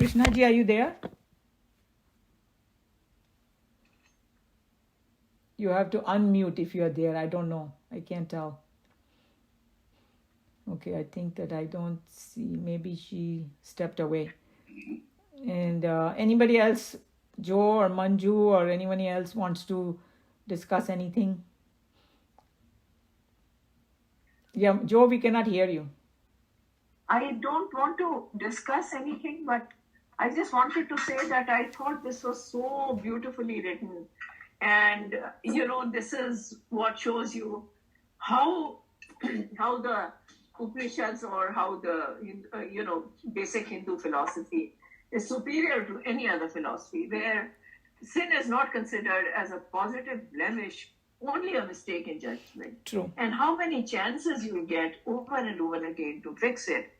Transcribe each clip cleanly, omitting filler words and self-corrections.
Krishna ji, are you there? You have to unmute if you are there. I don't know. I can't tell. Okay, I think that I don't see. Maybe she stepped away. And anybody else, Joe or Manju or anyone else wants to discuss anything? Yeah, Joe, we cannot hear you. I don't want to discuss anything, but I just wanted to say that I thought this was so beautifully written. And, this is what shows you how how the Upanishads or how the, basic Hindu philosophy is superior to any other philosophy, where sin is not considered as a positive blemish, only a mistake in judgment. True. And how many chances you get over and over again to fix it.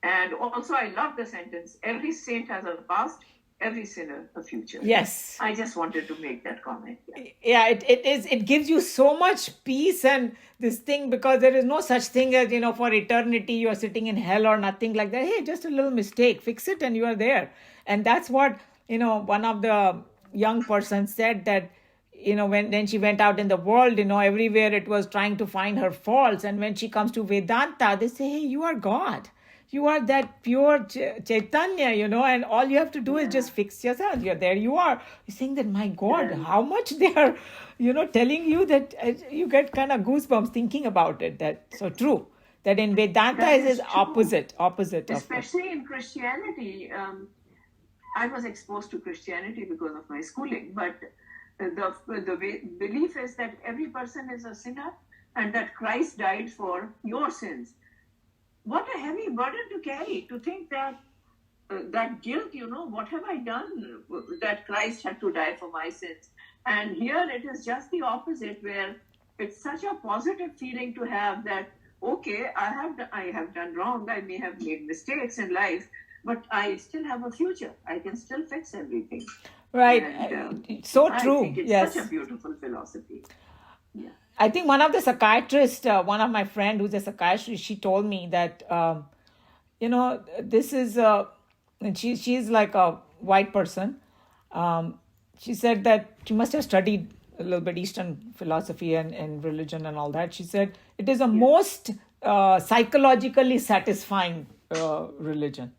And also, I love the sentence, every saint has a past, every sinner a future. Yes. I just wanted to make that comment. Yeah, it gives you so much peace and this thing, because there is no such thing as, for eternity you are sitting in hell or nothing like that. Hey, just a little mistake, fix it and you are there. And that's what, one of the young persons said, that when she went out in the world, everywhere it was trying to find her faults. And when she comes to Vedanta, they say, hey, you are God. You are that pure Chaitanya, and all you have to do is just fix yourself. You're there, you are. You're saying that, my God, how much they are, telling you that you get kind of goosebumps thinking about it. That's so true. That in Vedanta is opposite. Especially in Christianity. I was exposed to Christianity because of my schooling, but the belief is that every person is a sinner and that Christ died for your sins. What a heavy burden to carry, to think that that guilt, what have I done that Christ had to die for my sins? And here it is just the opposite, where it's such a positive feeling to have that, okay, I have done wrong, I may have made mistakes in life, but I still have a future. I can still fix everything. Right. And, so true. I think it's such a beautiful philosophy. Yeah. I think one of the psychiatrists, one of my friend who's a psychiatrist, she told me that, this is, and she's like a white person. She said that she must have studied a little bit Eastern philosophy and religion and all that. She said it is the most psychologically satisfying religion,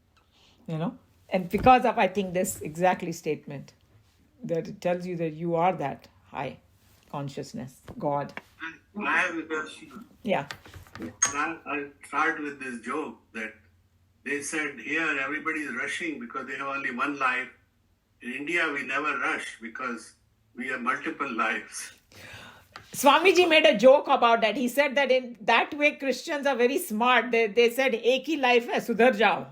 and because of, I think, this exactly statement, that it tells you that you are that high consciousness, God. I have a question. Yeah. I'll start with this joke that they said here everybody is rushing because they have only one life. In India, we never rush because we have multiple lives. Swamiji made a joke about that. He said that in that way Christians are very smart. They said, एक ही life है, सुधर जाओ.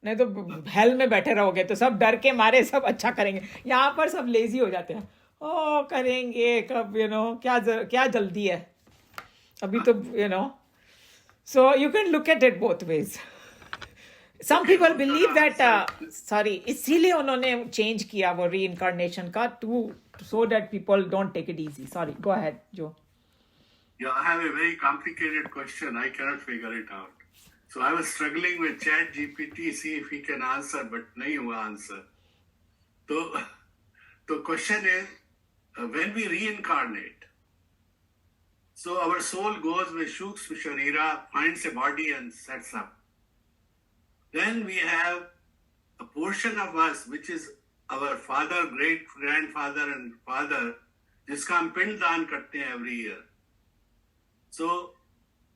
नहीं तो hell में बैठे रहोगे तो सब डर के मारे सब अच्छा करेंगे. यहाँ पर सब lazy हो जाते हैं. करेंगे कब, क्या जल्दी है अभी तो, so you can look at it both ways. Some people believe that इसीलिए उन्होंने change किया वो reincarnation का, so that people don't take it easy. Sorry, go ahead, Joe. Yeah, I have a very complicated question. I cannot figure it out. So I was struggling with Chat GPT, see if he can answer, but nahi hua answer. So question is, when we reincarnate, so our soul goes with Shukshma Sharira, finds a body and sets up. Then we have a portion of us which is our father, great grandfather and father, जिसका हम पिंड दान करते हैं every year. So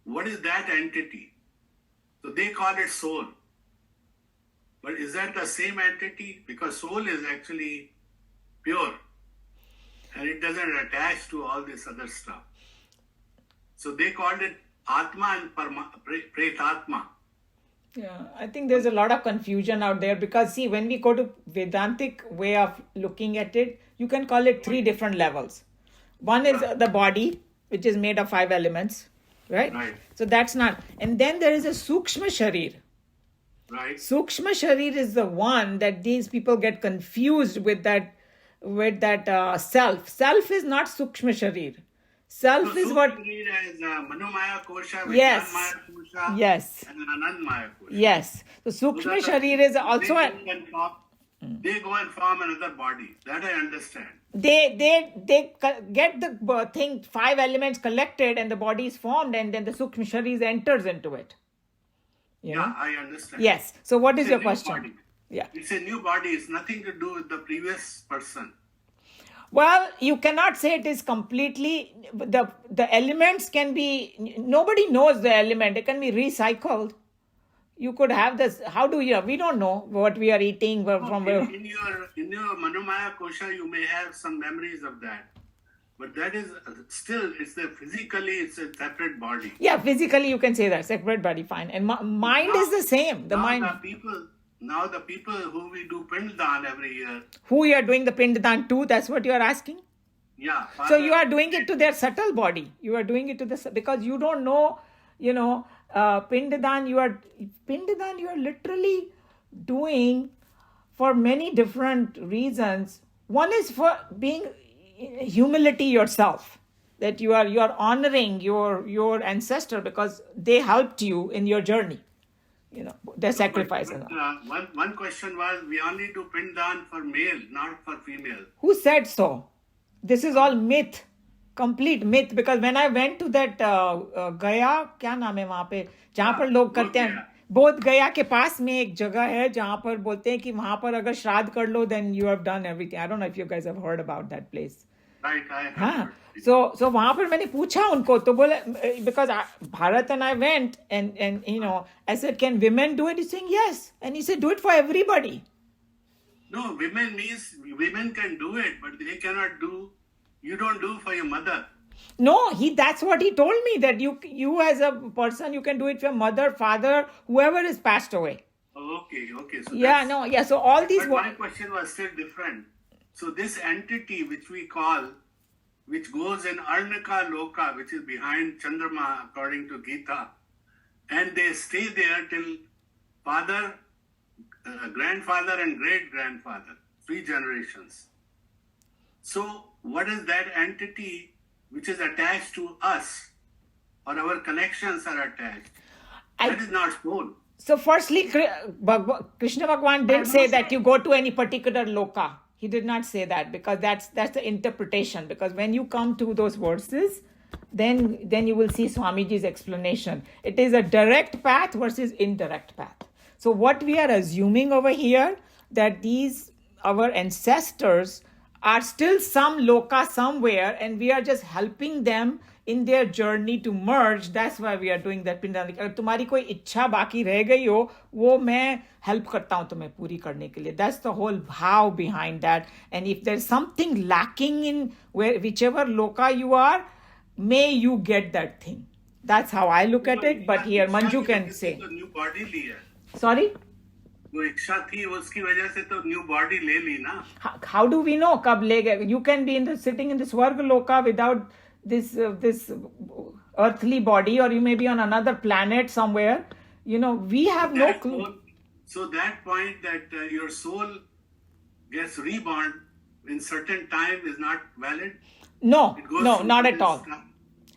what is that entity? So they call it soul. But is that the same entity? Because soul is actually pure. And it doesn't attach to all this other stuff. So they called it Atma and Pretatma. Yeah, I think there's a lot of confusion out there because, see, when we go to Vedantic way of looking at it, you can call it 3 different levels. One is the body, which is made of 5 elements, right? So that's not. And then there is a Sukshma Sharir. Right. Sukshma Sharir is the one that these people get confused with that self. Self is not Sukshma Sharir. Self is what... Is Manomaya Kosha, yes. Kosha, yes. and Anandmaya Kosha. Yes. So Sukshma Sharir is also... they go and form another body. That I understand. They get the thing, 5 elements collected, and the body is formed, and then the Sukshma Sharir enters into it. You know? I understand. Yes. So what is It's a your new question? body. Yeah. It's a new body. It's nothing to do with the previous person. Well, you cannot say it is completely, the elements can be, nobody knows the element. It can be recycled. You could have this. How do you? We don't know what we are eating from where. In your Manomaya Kosha, you may have some memories of that, but that is still physically it's a separate body. Yeah, physically you can say that separate body, fine. And mind is the same. The mind. Now the people who we do Pinddan every year. Who you are doing the Pinddan to? That's what you are asking. Yeah. So you are doing it to their subtle body. You are doing it to the, because you don't know. Pinddan you are literally doing for many different reasons. One is for being humility yourself, that you are honoring your ancestor because they helped you in your journey. Their sacrifice. One question was, we only do Pinddan for male, not for female. Who said so? This is all myth. Complete myth. Because when I went to that Gaya, क्या नाम है वहाँ पे जहाँ पर लोग करते हैं, बोध गया के पास में एक जगह है जहाँ पर बोलते हैं कि वहाँ पर अगर श्राद्ध कर लो then you have done everything. I don't know if you guys have heard about that place. Right, I have. हाँ, so वहाँ पर मैंने पूछा उनको तो बोले, because Bharat and I went and I said, can women do it? He's saying yes, and he said do it for everybody. No, women can do it, but they cannot do. You don't do for your mother. No, that's what he told me, that you as a person, you can do it for your mother, father, whoever is passed away. Okay. So so all these. But my question was still different. So this entity which goes in Arnaka Loka, which is behind Chandrama according to Geeta, and they stay there till father, grandfather and great-grandfather, 3 generations. So what is that entity which is attached to us, or our connections are attached? That is not soul. So firstly, Krishna Bhagwan didn't say that you go to any particular loka. He did not say that, because that's the interpretation. Because when you come to those verses, then you will see Swamiji's explanation. It is a direct path versus indirect path. So what we are assuming over here, that our ancestors are still some loka somewhere, and we are just helping them in their journey to merge. That's why we are doing that. अगर तुम्हारी कोई इच्छा बाकी रह गई हो, वो मैं help करता हूँ तुम्हें पूरी करने के लिए. That's the whole how behind that. And if there's something lacking in whichever loka you are, may you get that thing. That's how I look at it. But here Manju can say. New body liya. Sorry? वो इच्छा थी, उसकी वजह से तो new body ले ली ना. How do we know कब ले गए? You can be sitting in the Swarga Loka without this earthly body, or you may be on another planet somewhere. We have no clue. So that point that your soul gets reborn in certain time is not valid? No, not at all.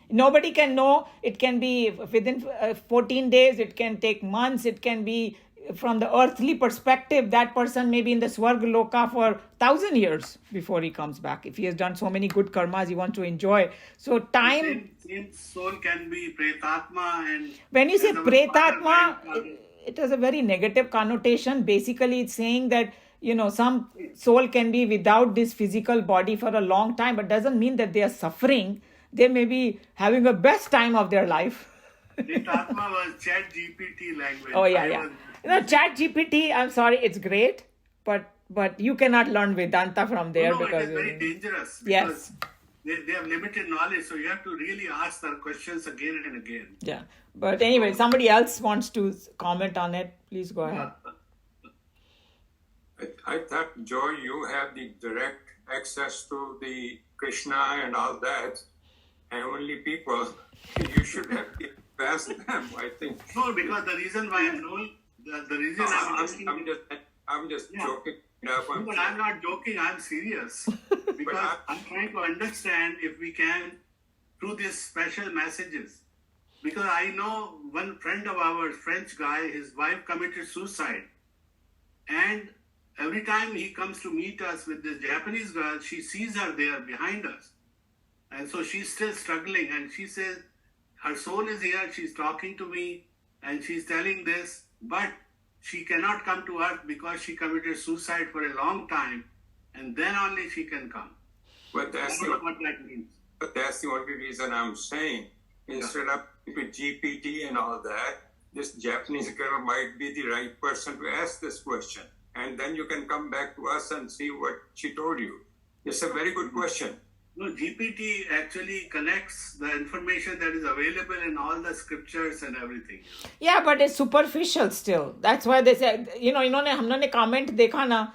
Nobody can know. It can be within 14 days. It can take months. It can be from the earthly perspective. That person may be in the Swarga Loka for 1,000 years before he comes back. If he has done so many good karmas, he wants to enjoy. So time. Same soul can be Pretatma. And when you say Pretatma, it has a very negative connotation. Basically, it's saying that some soul can be without this physical body for a long time, but doesn't mean that they are suffering. They may be having the best time of their life. Pretatma was Chat GPT language. Oh yeah. Chat GPT, I'm sorry, it's great, but you cannot learn Vedanta from there. Because it is very dangerous. Yes. They have limited knowledge, so you have to really ask their questions again and again. Yeah. But anyway, somebody else wants to comment on it. Please go ahead. I thought, Joy, you have the direct access to the Krishna and all that, and only people, you should have to ask them, I think. No, because the reason why I'm knowing, the reason I'm just joking. But I'm not joking, I'm serious. Because I'm trying to understand if we can, through these special messages. Because I know one friend of ours, French guy, his wife committed suicide. And every time he comes to meet us with this Japanese girl, she sees her there behind us. And so she's still struggling. And she says, her soul is here, she's talking to me, and she's telling this, but she cannot come to earth because she committed suicide for a long time, and then only she can come. But I that's don't the know what that means. But that's the only reason I'm saying, instead of with GPT and all that, this Japanese girl might be the right person to ask this question. And then you can come back to us and see what she told you. It's a very good question. No, GPT actually connects the information that is available in all the scriptures and everything. Yeah, but it's superficial still. That's why they said, हमने comment देखा ना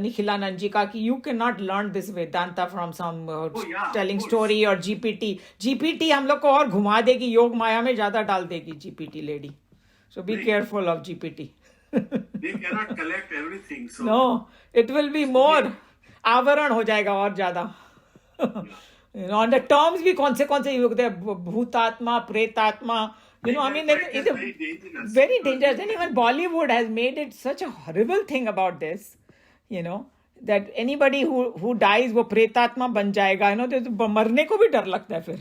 Nikhilanand ji का कि you cannot learn this Vedanta from some yeah, telling of course. story or GPT. GPT हम लोग को और घुमा देगी, योग माया में ज़्यादा डाल देगी GPT lady. So be Right. careful of GPT. They cannot collect everything. So No, it will be more. आवरण हो जाएगा और ज़्यादा. On the terms भी कौन से योग थे, भूतात्मा, प्रेतात्मा. I mean, that is it's very dangerous. very dangerous. And even Bollywood has made it such a horrible thing about this, that anybody who dies, वो प्रेतात्मा बन जाएगा, तो मरने को भी डर लगता है फिर.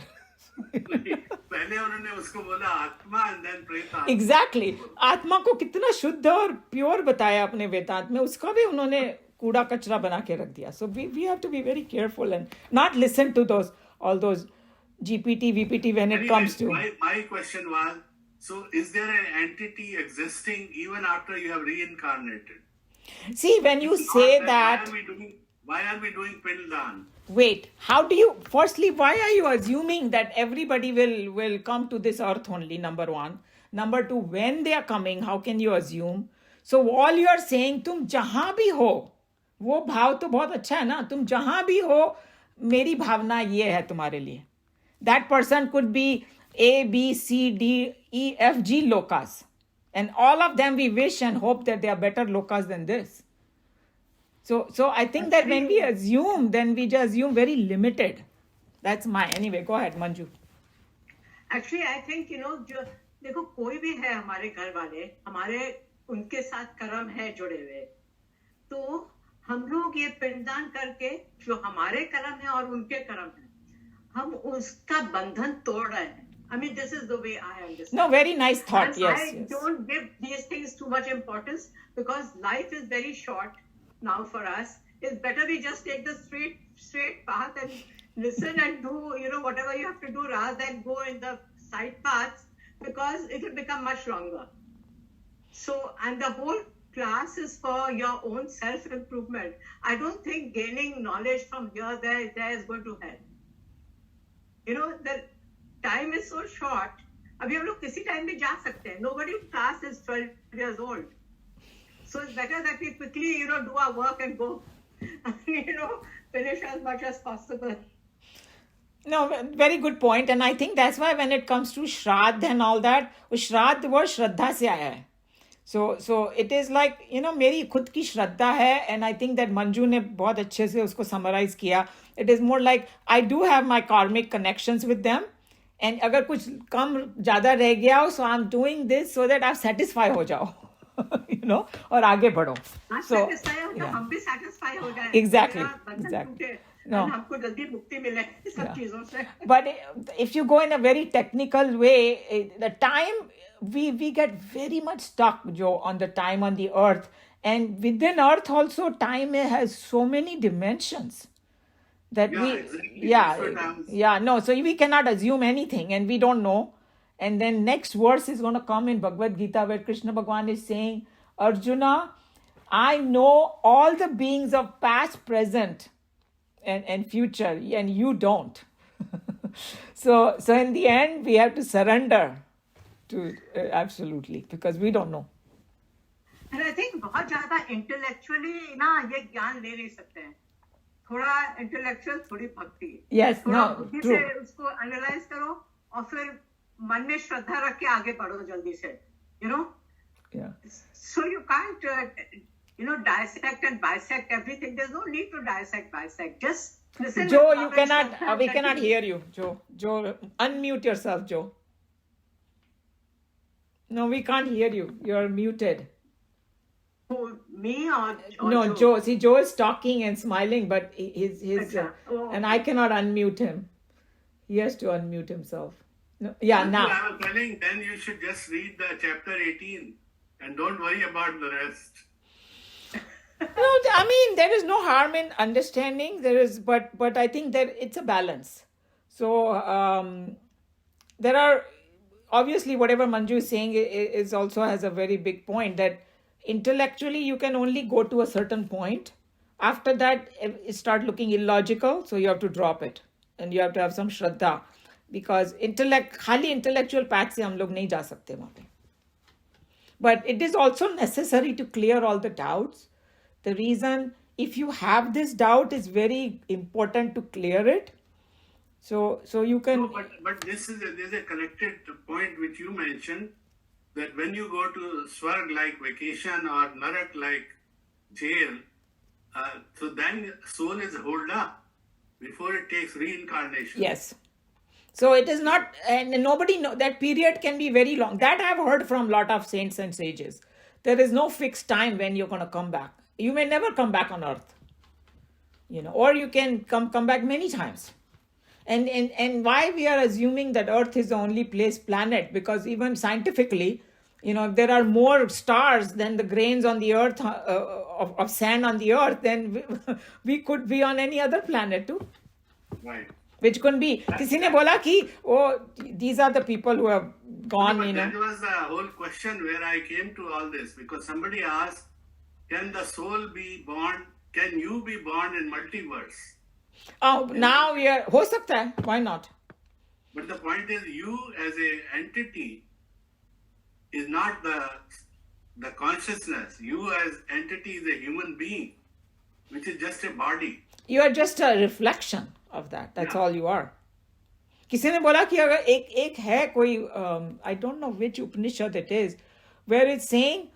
पहले उन्होंने उसको बोला आत्मा and then प्रेतात्मा. Exactly. आत्मा को कितना शुद्ध और प्योर बताया अपने वेदांत में, उसका भी उन्होंने कूड़ा कचरा बना के रख दिया. So we have to be very careful and not listen to all those GPT, VPT when it comes to. My question was, so is there an entity existing even after you have reincarnated? See, when you say that, Why are we doing Pildan? wait, firstly, why are you assuming that everybody will come to this earth only, number one? Number two, when they are coming, how can you assume? So all you are saying, तुम जहां भी हो, वो भाव तो बहुत अच्छा है ना, तुम जहां भी हो, मेरी भावना ये है तुम्हारे लिए. That person could be A, B, C, D, E, F, G lokas. And all of them we wish and hope that they are better lokas than this. So I think that when we assume, then we just assume very limited. That's anyway, go ahead, Manju. Actually, I think, देखो कोई भी है हमारे घर वाले, हमारे उनके साथ कर्म है जुड़े हुए, तो हम लोग ये पिंडदान करके जो हमारे कर्म है और उनके कर्म है, हम उसका बंधन तोड़ रहे हैं. I mean, this is the way I understand. No, very nice thought. And Yes. I don't give these things too much importance because life is very short now for us. It's better we just take the straight path and listen and do, whatever you have to do rather than go in the side paths because it will become much longer. So, and the whole class is for your own self-improvement. I don't think gaining knowledge from here, there is going to help. The time is so short. अभी हम लोग किसी time भी जा सकते हैं. Nobody in class is 12 years old. So it's better that we quickly, do our work and go, finish as much as possible. No, very good point. And I think that's why when it comes to Shraddh and all that, Shraddh word Shraddha se aaya hai. So it is like, मेरी खुद की श्रद्धा है, and I think that Manju ने बहुत अच्छे से उसको summarize किया. It is more like I do have my karmic connections with them, and अगर कुछ कम ज़्यादा रह गया हो, so I'm doing this so that आप satisfy हो जाओ, और आगे बढ़ो. So yeah. हम भी satisfy हो जाए. Exactly. No. हमको जल्दी मुक्ति मिले सब चीजों से. But if you go in a very technical way, the time we get very much stuck, Joe, on the time on the earth, and within earth also time has so many dimensions that no, so we cannot assume anything and we don't know. And then next verse is going to come in Bhagavad Gita where Krishna Bhagavan is saying, Arjuna, I know all the beings of past, present and future, and you don't. So in the end we have to surrender to absolutely, because we don't know. And I think बहुत ज़्यादा intellectually ना ये ज्ञान ले नहीं सकते हैं. थोड़ा intellectual, थोड़ी भक्ति. Yes, थोड़ा no, बुद्धि true. से उसको analyze करो और फिर मन में श्रद्धा रख के आगे बढ़ो जल्दी से. Yeah. So you can't, dissect and bisect everything. There's no need to bisect. Just listen. Joe, and you comment cannot, and we cannot continue. hear you, Joe. Joe, unmute yourself, Joe. No, we can't hear you. You're muted. Oh, Me or No, Joe? Joe. See, Joe is talking and smiling, but his Acha. Oh, and I cannot unmute him. He has to unmute himself. No, yeah, Manju, now. I was telling, then you should just read the chapter 18 and don't worry about the rest. No, I mean there is no harm in understanding. There is, but I think that it's a balance. So there are obviously whatever Manju is saying is also has a very big point that intellectually you can only go to a certain point. After that, it start looking illogical. So you have to drop it, and you have to have some shraddha, because खाली intellectual path से हम लोग नहीं जा सकते वहाँ पे. But it is also necessary to clear all the doubts. The reason, if you have this doubt, is very important to clear it. So you can. No, but there's a connected point which you mentioned, that when you go to Swarg like vacation or Narak like jail, so then soul is holed up before it takes reincarnation. Yes. So it is not, and nobody know that period can be very long. That I've heard from a lot of saints and sages. There is no fixed time when you're going to come back. You may never come back on earth, or you can come back many times. And why we are assuming that earth is the only planet, because even scientifically, if there are more stars than the grains on the earth, of sand on the earth, then we could be on any other planet too. Right. Which could be. किसी ने बोला कि these are the people who have gone, But that was the whole question where I came to all this, because somebody asked, can the soul be born? Can you be born in multiverse? Oh, now we are. हो सकता है. Why not? But the point is, you as a entity is not the consciousness. You as entity is a human being, which is just a body. You are just a reflection of that. That's all you are. किसी ने बोला कि अगर एक है कोई, I don't know which Upanishad it is, where it's saying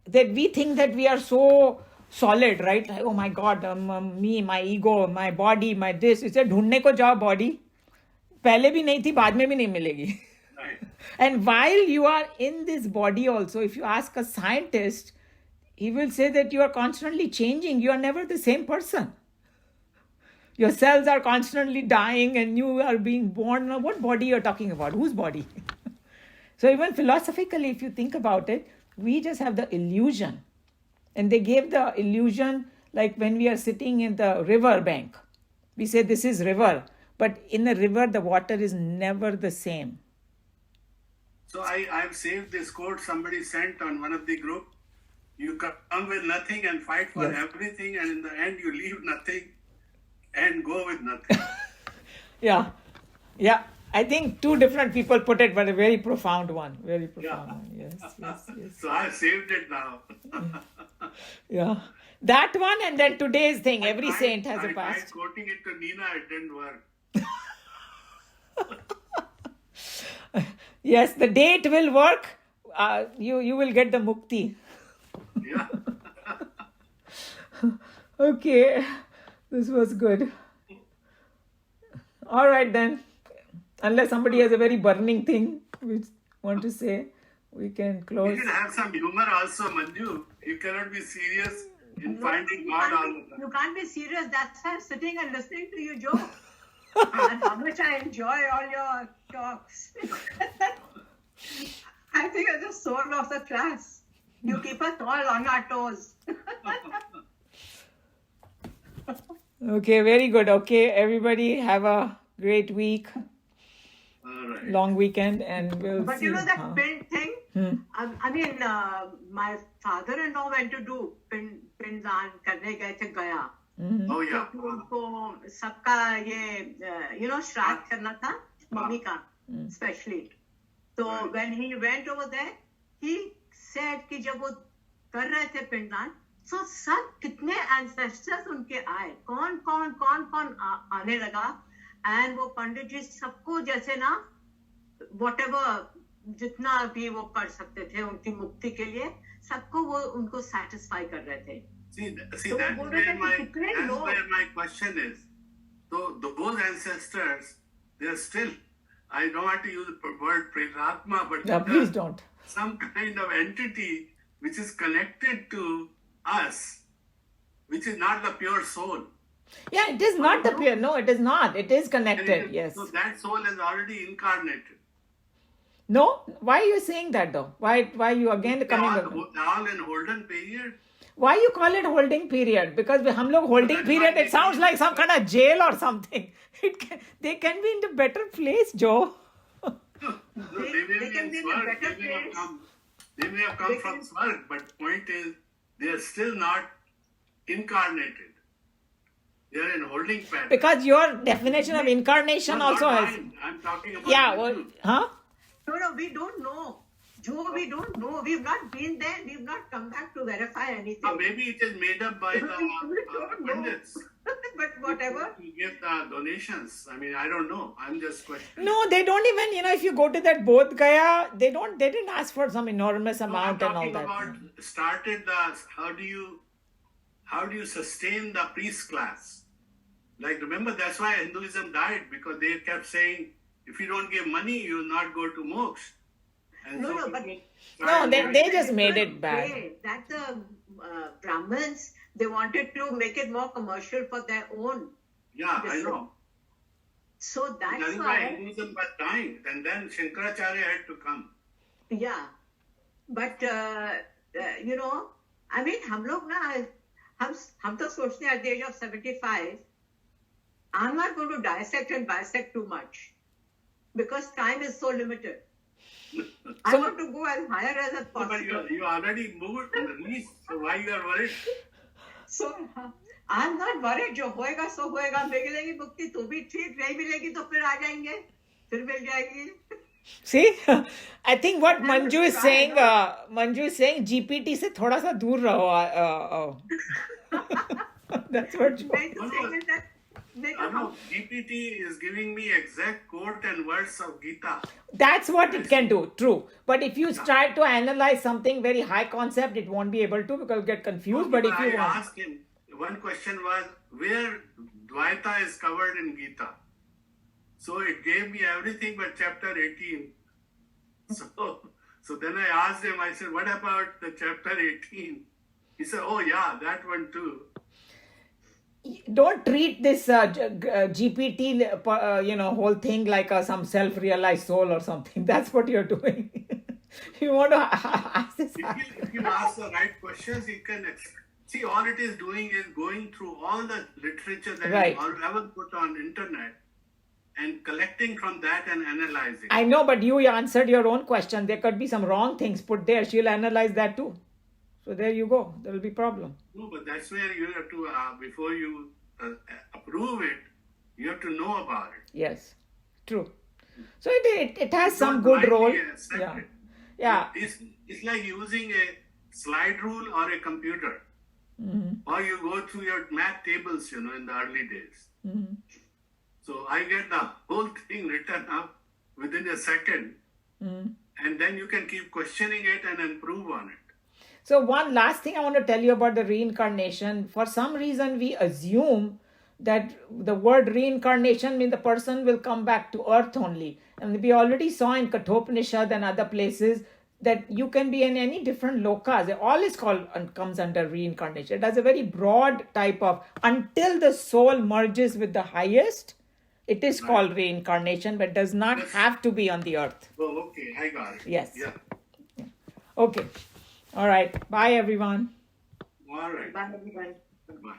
that we think that we are so solid, right? Like, oh my God, me, my ego, my body, my this. It's a ढूंढने को जाओ body. पहले भी नहीं थी, बाद में भी नहीं मिलेगी. Right. And while you are in this body also, if you ask a scientist, he will say that you are constantly changing. You are never the same person. Your cells are constantly dying and you are being born. Now, what body you're talking about? Whose body? So even philosophically, if you think about it, we just have the illusion. And they gave the illusion like when we are sitting in the river bank. We say this is river. But in a river, the water is never the same. So I've saved this quote somebody sent on one of the group. You come with nothing and fight for everything, and in the end you leave nothing and go with nothing. Yeah. I think two different people put it, but a very profound one. Very profound one. Yes. So I saved it now. Yeah. That one, and then today's thing. Every I saint has a tried past. quoting it to Nina, it didn't work. Yes, the day it will work, you will get the mukti. Yeah. Okay, this was good. All right then. Unless somebody has a very burning thing which want to say, we can close. You can have some humor also, Manju. You cannot be serious in finding God all the time. You can't be serious. That's why I'm sitting and listening to you, Joe. And how much I enjoy all your talks. I think I'm the soul of the class. You keep us all on our toes. Okay, very good. Okay, everybody have a great week, All right. long weekend, and we'll But see. you know that pin thing? I mean, my father-in-law went to do pindan करने गए थे गया. Oh, yeah. तो उनको सबका ये श्राद्ध करना था मम्मी का especially. So when he went over there, he said कि जब वो कर रहे थे पिंडदान, so सब कितने ancestors उनके आए, कौन आने लगा, and वो पंडित जी सबको जैसे ना whatever जितना भी वो कर सकते थे उनकी मुक्ति के लिए, सबको वो उनको satisfy कर रहे थे. See, So that's बोल where रहे थे कि कितने लोग where my question is. So those ancestors, they are still, I don't want to use the word Pretatma, but Yeah, please don't. some kind of entity which is connected to us, which is not the pure soul. Yeah, it is not the pure. No, it is not. It is And connected. Yes. So that soul is already incarnated. No. Why are you saying that though? Why you again They coming? all in Holden period. Why you call it holding period? Because हम लोग holding that's period, what it sounds like some kind of jail or something. They can be in a better place, Joe. No, They can be in a better place. They may have come from Swarg, but point is, they are still not incarnated. They are in holding pattern. Because your definition of incarnation No, also not has. mine. I'm talking about Yeah. you. Well, huh? No, we don't know. Joe, we don't know. We've not been there. We've not come back to verify anything. Or maybe it is made up by the We don't know. pundits But whatever. to give the donations. I mean, I don't know. I'm just questioning. No, they don't even. If you go to that Bodh Gaya, they didn't ask for some enormous No, I'm amount and all talking that. about started the how do you sustain the priest class? Like remember that's why Hinduism died, because they kept saying if you don't give money you will not go to moksha. And No, so no, but- people No, started they doing just it. made it bad. Way that the Brahmins, they wanted to make it more commercial for their own. Yeah, I know. So That that's is why why, Hinduism was dying, and then Shankaracharya had to come. yeah. But I mean, हम लोग ना हम तो सोचते हैं at the age of 75, I'm not going to dissect and bisect too much because time is so limited. I want to go as higher as No, but possible. you already moved in the least, so why you are worried? So I'm not worried. जो होएगा सो होएगा. मिलेगी मुक्ति तो भी ठीक, नहीं मिलेगी तो फिर आ जाएंगे, फिर मिल जाएगी. See, I think what I Manju is try, saying, no? Manju is saying GPT से थोड़ा सा दूर रहो. That's what you. मैं तो saying is that they I can know GPT is giving me exact quote and words of Geeta. That's what it can do, true. But if you try to analyze something very high concept, it won't be able to because you'll get confused. But if I you want, asked him, one question was where Dvaita is covered in Geeta. So it gave me everything but chapter 18. So then I asked him, I said, what about the chapter 18? He said, oh yeah, that one too. don't treat this GPT, whole thing like some self-realized soul or something. That's what you're doing. You want to ask this. If you ask the right questions, you can see all it is doing is going through all the literature that Right. you ever put on internet and collecting from that and analyzing. I know, but you answered your own question. There could be some wrong things put there. She'll analyze that too. So there you go. There will be problem. No, but that's where you have to, before you approve it, you have to know about it. Yes, true. So it has some Don't good role. blindly accept Yeah, it. yeah. It's like using a slide rule or a computer. Or you go through your math tables, in the early days. So I get the whole thing written up within a second. And then you can keep questioning it and improve on it. So one last thing I want to tell you about the reincarnation. For some reason, we assume that the word reincarnation means the person will come back to earth only. And we already saw in Kathopanishad and other places that you can be in any different lokas. All is called and comes under reincarnation. It has a very broad type of, until the soul merges with the highest, it is called reincarnation, but does not have to be on the earth. Oh, okay, I got it. Yes. Yeah. Okay. All right. Bye, everyone. All right. Bye, everyone. Bye.